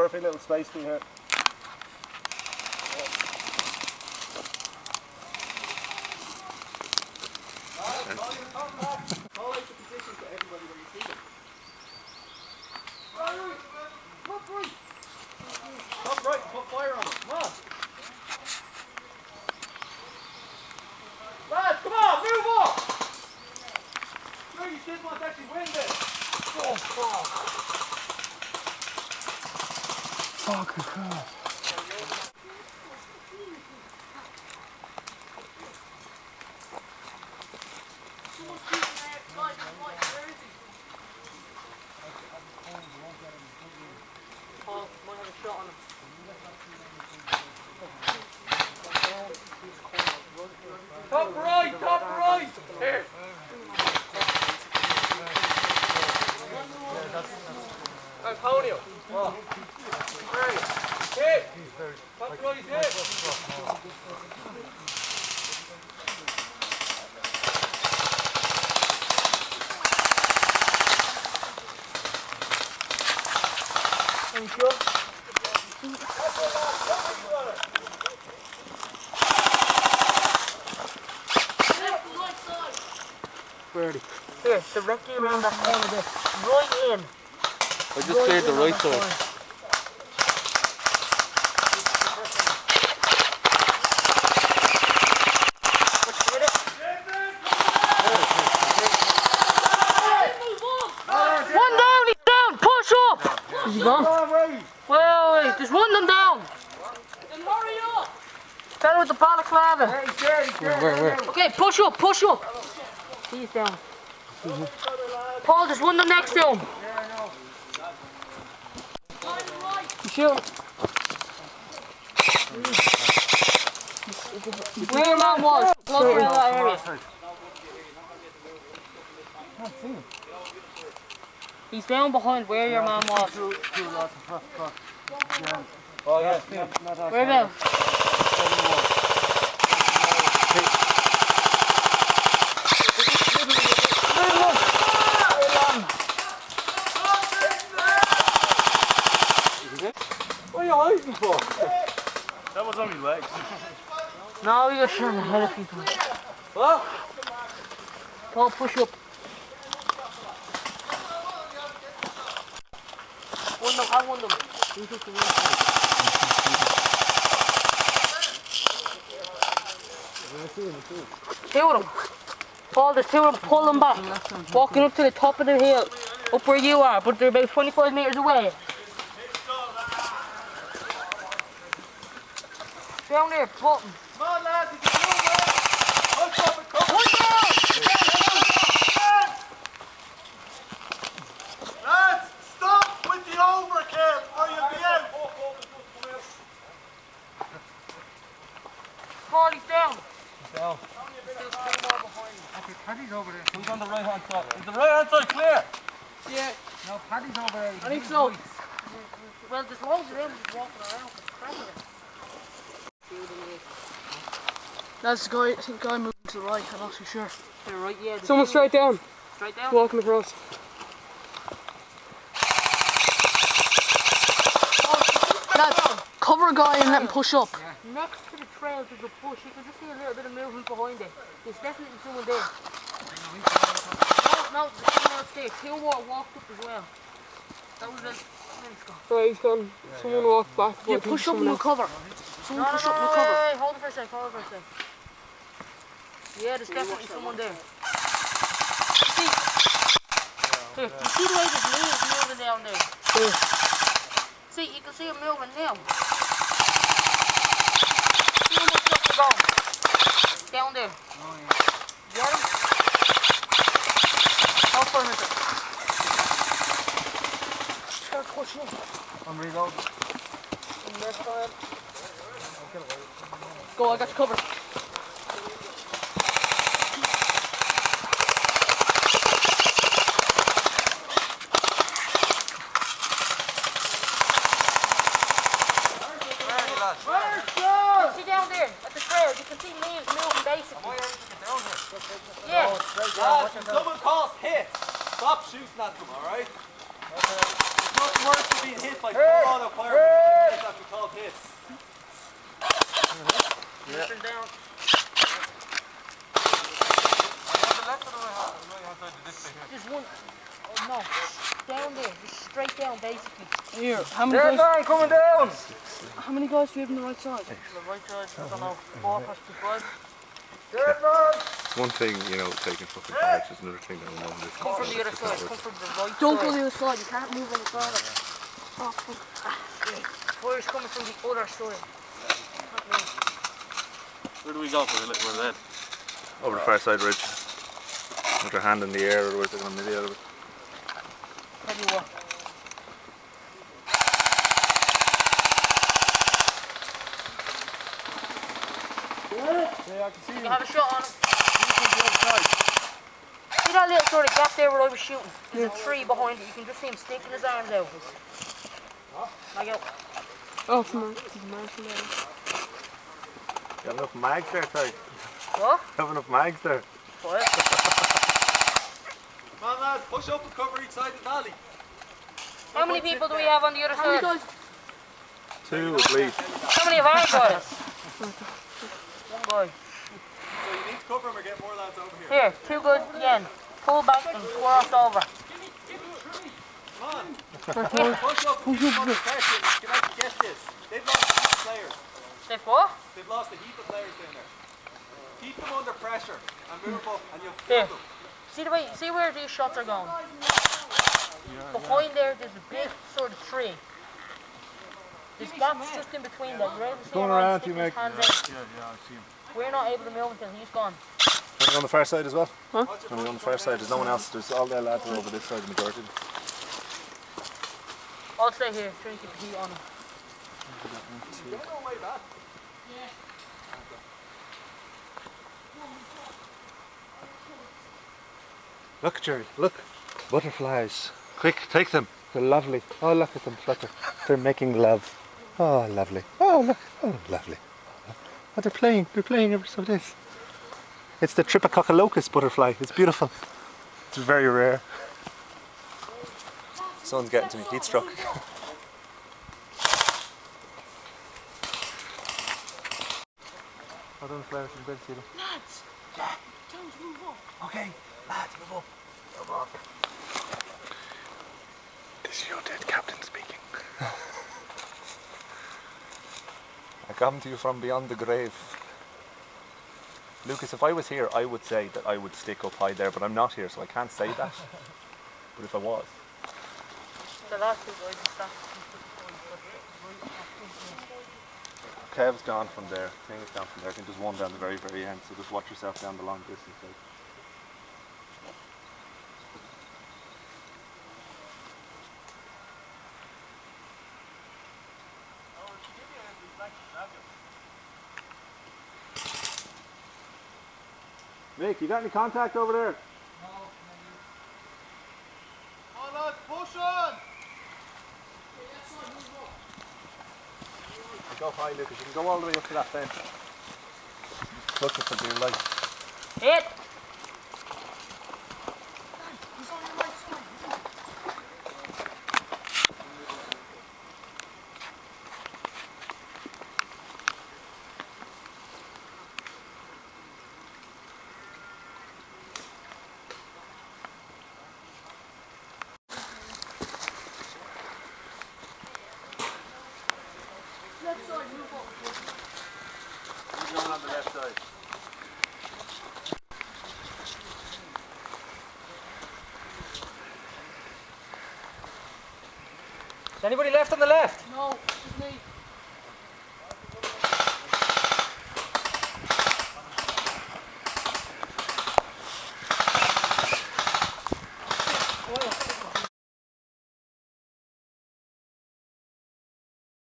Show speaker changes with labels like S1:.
S1: perfect little space for you here. Call out the positions to everybody where you see them. Top right, put fire on it. Come on. Lads, come on, move up! Sure, you did want to actually win this. Oh, fuck. Fucking crap.
S2: Oh, might have a shot on him.
S1: Top right, top right! Here. Antonio. Oh. Hey. Top right, here.
S2: Thank you.
S1: Birdie.
S2: Here, directly around that corner there. Right in.
S1: I just cleared the right side.
S2: One down, he's down, push up! Is he gone? Wait, there's one of them down. Then hurry up! Fellow with the balaclava.
S1: Where?
S2: Okay, push up, push up. He's down. Paul, there's one of them next to him. You shoot. Where your man was, close around that area. He's down behind where your man was.
S1: Oh, yeah.
S2: Whereabouts?
S1: What are you hiding for? That was only legs.
S2: No, you're shooting the head of people.
S1: What?
S2: Paul, push up. One of them, have one of them. You took the right side. Two of them. Paul, there's two of them. Pull them back. Walking up to the top of the hill. Up where you are, but they're about 25 metres away. Down there, button.
S1: Come on, lads, you can move it. Push up and come.
S2: One down!
S1: Lads, stop with the overkill or you'll be out.
S2: Paul, he's down.
S1: Down.
S2: There's two more behind him.
S3: Okay, Paddy's over there.
S1: Who's on the right hand side? Is the right hand side clear?
S2: Yeah.
S3: No, Paddy's over there.
S2: I think so. Well, there's loads of them just walking around. It's crazy.
S4: That's the guy, I think the guy moving to the right, I'm not too sure.
S2: To the right, yeah.
S4: Someone straight down,
S2: Straight down?
S4: walking across. Lads, cover a guy and let him push up.
S2: Next to the trail there's a bush, you can just see a little bit of movement behind it. There's definitely someone there. No, there's someone else there. Two more walked up as well. That was it.
S4: Right, he's gone. Someone walked back.
S2: Yeah, push up and we'll cover. Someone push up and we'll cover. Hey, hold it for a sec, hold it for a sec. Yeah, there's definitely someone there. See, here, you see the way this knee is moving down there?
S4: Yeah.
S2: See, you can see it moving now. See how much up we're going? Down there.
S3: Oh, yeah.
S2: Get him? How far is it? Start pushing him.
S3: I'm reloading.
S2: Go, I got you covered. See down there at the trail, you can see leaves moving basically. Yeah.
S1: Lads, when someone calls hit, stop shooting at them, alright? nothing worse than being hit by full auto fire. It's actually called hits.
S2: Listen down. Just one. Oh no. Down there. Just straight down, basically.
S4: Here, how many guys?
S3: Man, coming down!
S4: How many guys do you have on the right side?
S2: The right side, I don't know, 4 plus 2 5.
S5: One thing, you know, taking fucking charge is another thing that I'm on this.
S2: Come from the other side, come from the right
S4: Don't
S2: side.
S4: go the other side, you can't move any further. Oh, fuck.
S2: Fire's coming from the other side. Not me.
S1: Where do we go for that?
S5: Over the far side ridge. With your hand in the air, otherwise they're going to miss you out of it.
S2: Tell you what.
S3: Yeah, I can see
S2: You
S3: you.
S2: can have a shot on him. See that little sort of gap there where I was shooting? There's a tree behind it. You can just see him sticking his arms out. Like out.
S4: Oh, from the mountain there.
S5: You have enough mags there, Ty?
S2: What?
S5: You have enough mags there?
S2: What?
S1: Come on lads, push up and cover each side of the valley.
S2: How many people do we have on the other
S4: How many
S2: side?
S4: guys?
S5: 2 at least.
S2: How many of our guys? One guy.
S1: So you need to cover them or get more lads over here.
S2: Here, 2 guys at the end. Pull back and cross over.
S1: Come on. Push up and keep them under pressure. You can actually get this. They've lost a heap of players.
S2: They've what?
S1: They've lost a heap of players down there. Keep them under pressure and move up and you'll
S2: Here.
S1: kill them.
S2: See the way, see where these shots are going? Behind there, there's a big sort of tree. There's gaps just in between that. You're able to see him
S5: around
S2: sticking
S5: you,
S2: his
S5: mate.
S2: hands out.
S3: Yeah, I see him.
S2: We're not able to move until he's gone.
S5: Coming on the far side as well? Huh? Coming on the far side, there's no one else. There's all their lads are over this side, the majority.
S2: I'll stay here, try and keep the heat on him.
S1: Don't go away back.
S5: Look, Jerry, look. Butterflies. Quick, take them. They're lovely. Oh, look at them flutter. They're making love. Oh, lovely. Oh, look. Oh, lovely. Oh, they're playing. They're playing ever so this. It's the Tripacoccalocus butterfly. It's beautiful. It's very rare. Sun's getting to me. Heat struck. Hold on, flowers in bed, see them.
S4: Lads! Tell them to move up.
S5: Okay, lads, move up. Move up. This is your dead captain speaking. I come to you from beyond the grave. Lucas, if I was here, I would say that I would stick up high there, but I'm not here, so I can't say that. But if I was.
S2: The last 2 guys and stuff.
S5: Kev's gone from there. Thing is gone from there. I think there's one down the very, very end, so just watch yourself down the long distance. Like. Mick, you got any contact over there?
S1: Come on lads, push on!
S5: Go high, Lucas. You can go all the way up to that fence. Touch it for dear life.
S2: Hit!
S4: He's on the right side. Left side, move up.
S5: You're going on the left side.
S3: Is anybody left on the left?
S4: No.